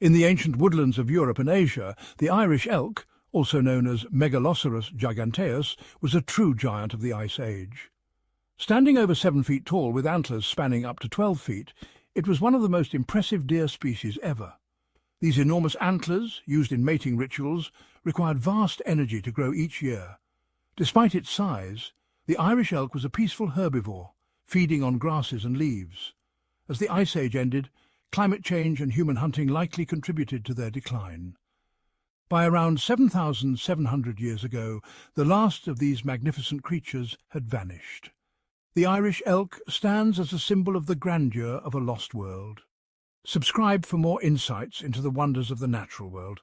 In the ancient woodlands of Europe and Asia, the Irish elk, also known as Megaloceros giganteus, was a true giant of the Ice Age. Standing over 7 feet tall with antlers spanning up to 12 feet, it was one of the most impressive deer species ever. These enormous antlers, used in mating rituals, required vast energy to grow each year. Despite its size, the Irish elk was a peaceful herbivore, feeding on grasses and leaves. As the Ice Age ended, climate change and human hunting likely contributed to their decline. By around 7,700 years ago, the last of these magnificent creatures had vanished. The Irish elk stands as a symbol of the grandeur of a lost world. Subscribe for more insights into the wonders of the natural world.